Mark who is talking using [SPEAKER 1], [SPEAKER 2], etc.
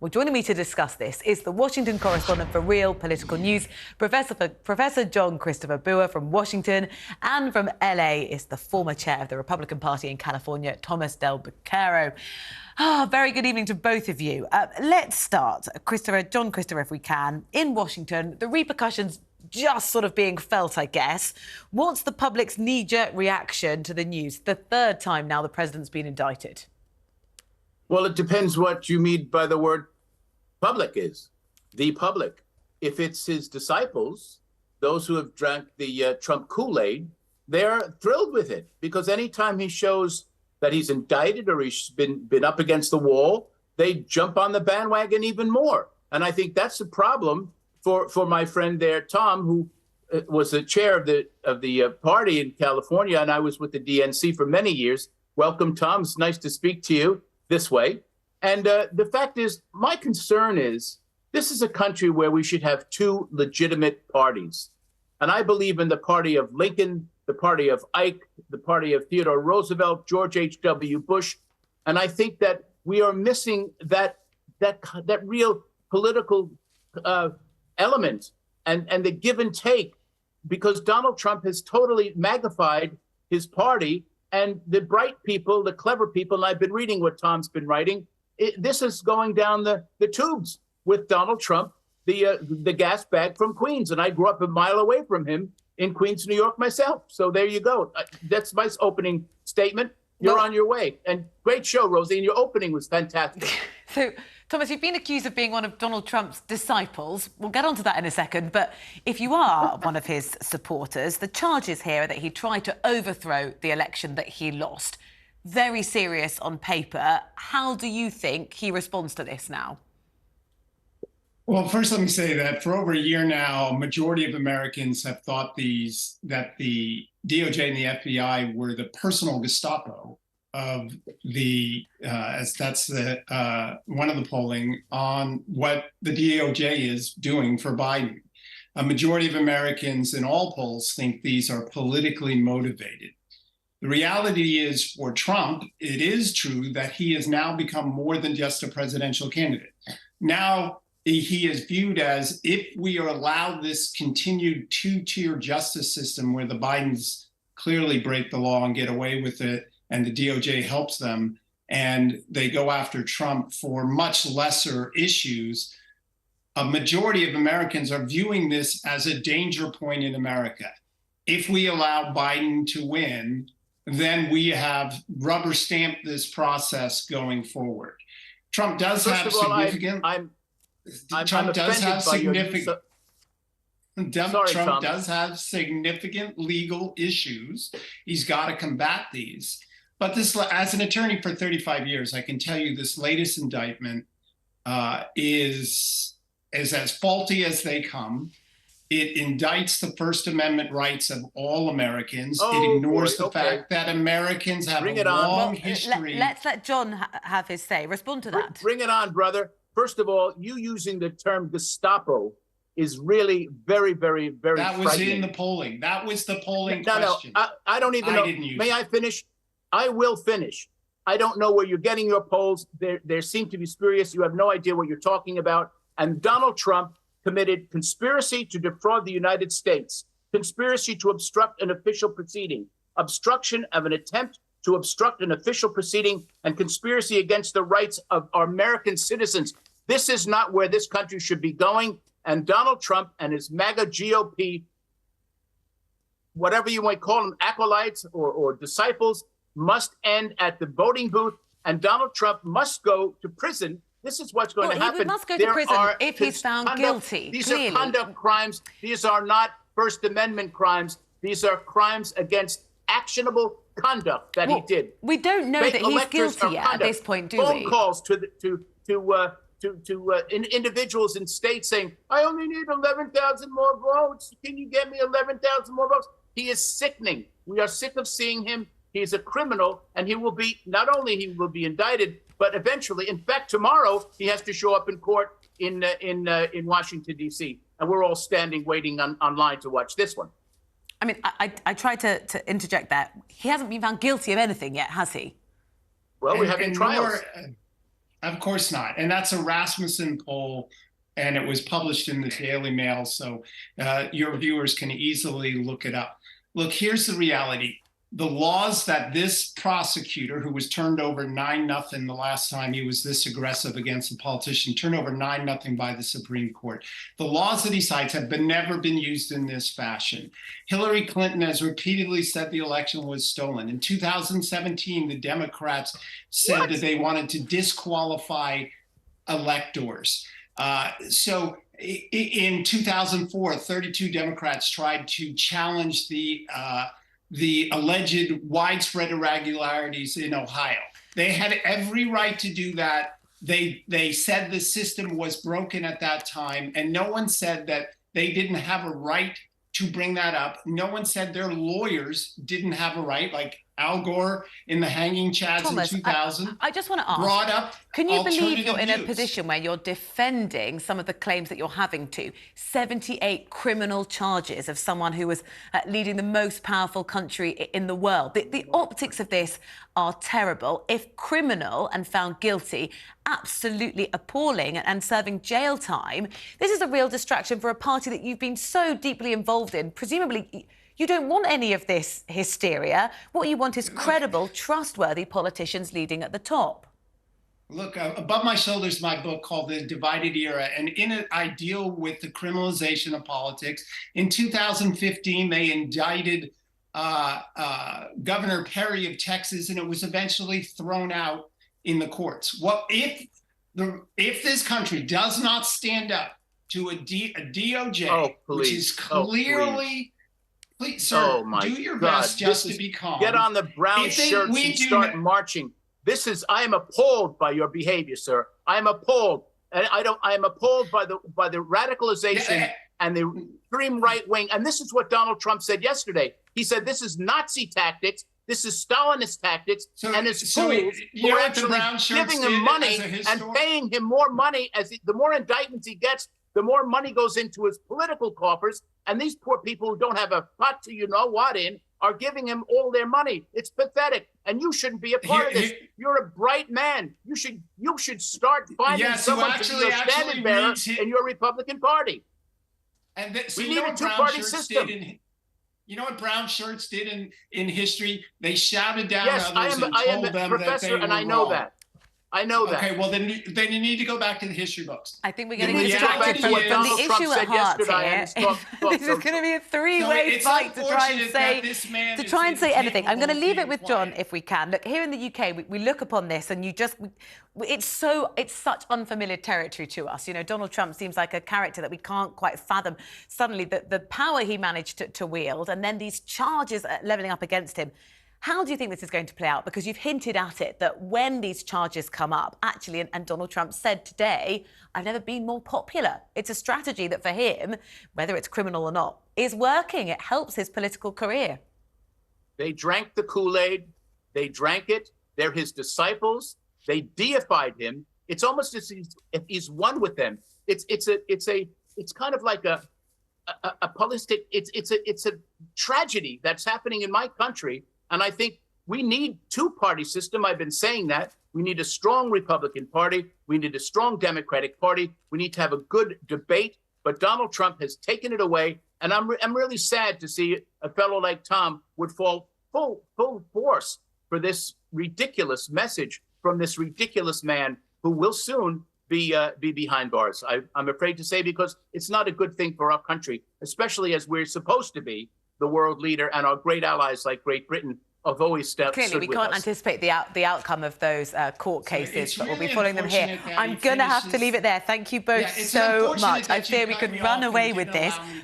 [SPEAKER 1] Well, joining me to discuss this is the Washington correspondent for Real Political News, Professor Jon-Christopher from Washington, and from LA is the former chair of the Republican Party in California, Thomas Del Beccaro. Very good evening to both of you. Let's start, Jon-Christopher, if we can. In Washington, the repercussions just sort of being felt, I guess. What's the public's knee-jerk reaction to the news? The third time now the president's been indicted.
[SPEAKER 2] Well, it depends what you mean by the word public is. The public. If it's his disciples, those who have drank the Trump Kool-Aid, they're thrilled with it, because anytime he shows that he's indicted or he's been up against the wall, they jump on the bandwagon even more. And I think that's the problem for my friend there, Tom, who was the chair of the party in California, and I was with the DNC for many years. Welcome, Tom. It's nice to speak to you this way. And the fact is, my concern is, this is a country where we should have two legitimate parties. And I believe in the party of Lincoln, the party of Ike, the party of Theodore Roosevelt, George H.W. Bush. And I think that we are missing that real political element and the give and take, because Donald Trump has totally magnified his party. And the bright people, the clever people, and I've been reading what Tom's been writing, this is going down the tubes with Donald Trump, the gas bag from Queens. And I grew up a mile away from him in Queens, New York myself. So there you go. That's my opening statement. You're on your way. And great show, Rosie, and your opening was fantastic.
[SPEAKER 1] So, Thomas, you've been accused of being one of Donald Trump's disciples. We'll get onto that in a second. But if you are one of his supporters, the charges here are that he tried to overthrow the election that he lost. Very serious on paper. How do you think he responds to this now?
[SPEAKER 3] Well, first, let me say that for over a year now, a majority of Americans have thought that the DOJ and the FBI were the personal Gestapo of the, as that's the one of the polling on what the DOJ is doing for Biden. A majority of Americans in all polls think these are politically motivated. The reality is, for Trump, it is true that he has now become more than just a presidential candidate. Now, he is viewed as, if we are allowed this continued two-tier justice system where the Bidens clearly break the law and get away with it, and the DOJ helps them, and they go after Trump for much lesser issues, a majority of Americans are viewing this as a danger point in America. If we allow Biden to win, then we have rubber stamped this process going forward. Trump does have significant... Trump does have significant legal issues. He's got to combat these. But this, as an attorney for 35 years, I can tell you this latest indictment is as faulty as they come. It indicts the First Amendment rights of all Americans. It ignores the fact that Americans have a long history.
[SPEAKER 1] Let's let John have his say. Respond to that.
[SPEAKER 2] Bring it on, brother. First of all, you using the term Gestapo is really very, very, very
[SPEAKER 3] That was in the polling. That was the polling question.
[SPEAKER 2] No, I don't even know. May I finish? I will finish. I don't know where you're getting your polls. They seem to be spurious. You have no idea what you're talking about. And Donald Trump committed conspiracy to defraud the United States, conspiracy to obstruct an official proceeding, obstruction of an attempt to obstruct an official proceeding, and conspiracy against the rights of our American citizens. This is not where this country should be going. And Donald Trump and his MAGA GOP, whatever you might call them, acolytes or disciples, must end at the voting booth. And Donald Trump must go to prison. This is what's going to happen.
[SPEAKER 1] He must go to prison if he's found guilty.
[SPEAKER 2] These are conduct crimes. These are not First Amendment crimes. These are crimes against actionable conduct that he did.
[SPEAKER 1] We don't know that he's guilty yet at this point, do we?
[SPEAKER 2] Phone calls to individuals in states saying, I only need 11,000 more votes. Can you get me 11,000 more votes? He is sickening. We are sick of seeing him. He is a criminal, and he will be, not only he will be indicted, but eventually, in fact, tomorrow, he has to show up in court in Washington, D.C. And we're all standing waiting online to watch this one.
[SPEAKER 1] I mean, I tried to interject that. He hasn't been found guilty of anything yet, has he?
[SPEAKER 2] Well, we're having trials.
[SPEAKER 3] Of course not. And that's a Rasmussen poll, and it was published in the Daily Mail, so your viewers can easily look it up. Look, here's the reality. The laws that this prosecutor, who was turned over 9-0 the last time he was this aggressive against a politician, turned over 9-0 by the Supreme Court. The laws that he cites have never been used in this fashion. Hillary Clinton has repeatedly said the election was stolen. In 2017, the Democrats said that they wanted to disqualify electors. So in 2004, 32 Democrats tried to challenge the alleged widespread irregularities in Ohio. They had every right to do that. They said the system was broken at that time, and no one said that they didn't have a right to bring that up. No one said their lawyers didn't have a right, like Al Gore in the hanging chads
[SPEAKER 1] Thomas,
[SPEAKER 3] in 2000.
[SPEAKER 1] I just want to ask,
[SPEAKER 3] brought up
[SPEAKER 1] can you believe you're in a
[SPEAKER 3] views.
[SPEAKER 1] position where you're defending some of the claims that you're having to? 78 criminal charges of someone who was leading the most powerful country in the world. The optics of this are terrible. If criminal and found guilty, absolutely appalling and serving jail time. This is a real distraction for a party that you've been so deeply involved in. Presumably, you don't want any of this hysteria. What you want is credible, trustworthy politicians leading at the top.
[SPEAKER 3] Look, above my shoulder is my book called The Divided Era, and in it I deal with the criminalization of politics. In 2015, they indicted Governor Perry of Texas, and it was eventually thrown out in the courts. What if this country does not stand up to a DOJ, which is clearly... Please, sir, do your best just to be calm.
[SPEAKER 2] Get on the brown shirts and start marching. I am appalled by your behavior, sir. I am appalled. And I am appalled by the radicalization and the extreme right wing. And this is what Donald Trump said yesterday. He said this is Nazi tactics. This is Stalinist tactics, and his fools who are actually giving him money and paying him more money. The more indictments he gets, the more money goes into his political coffers. And these poor people who don't have a pot to you-know-what in are giving him all their money. It's pathetic. And you shouldn't be a part of this. You're a bright man. You should start finding someone to be your standard bearer in your Republican Party.
[SPEAKER 3] And
[SPEAKER 2] we need a two-party system.
[SPEAKER 3] You know what brown shirts did in history? They shouted down others and told them
[SPEAKER 2] professor,
[SPEAKER 3] that they were
[SPEAKER 2] and I know
[SPEAKER 3] wrong.
[SPEAKER 2] that. I know that.
[SPEAKER 3] Okay, well, then you need to go back to the history books.
[SPEAKER 1] I think we're getting distracted from the issue at heart here. This is going to be a three-way fight to try and say anything. I'm going to leave it with John if we can. Look, here in the UK, we look upon this and it's such unfamiliar territory to us. You know, Donald Trump seems like a character that we can't quite fathom. Suddenly, the power he managed to wield, and then these charges levelling up against him. How do you think this is going to play out? Because you've hinted at it, that when these charges come up, actually, and Donald Trump said today, I've never been more popular. It's a strategy that for him, whether it's criminal or not, is working. It helps his political career.
[SPEAKER 2] They drank the Kool-Aid. They drank it. They're his disciples. They deified him. It's almost as if he's one with them. It's kind of like a holistic. It's a tragedy that's happening in my country. And I think we need two-party system. I've been saying that. We need a strong Republican Party. We need a strong Democratic Party. We need to have a good debate. But Donald Trump has taken it away. And I'm really sad to see a fellow like Tom would fall full force for this ridiculous message from this ridiculous man who will soon be behind bars. I'm afraid to say, because it's not a good thing for our country, especially as we're supposed to be the world leader, and our great allies like Great Britain have always stood with us.
[SPEAKER 1] Clearly, we can't anticipate the outcome of those court cases, but we'll be following them here. I'm going to have to leave it there. Thank you both so much. I fear we could run away with this.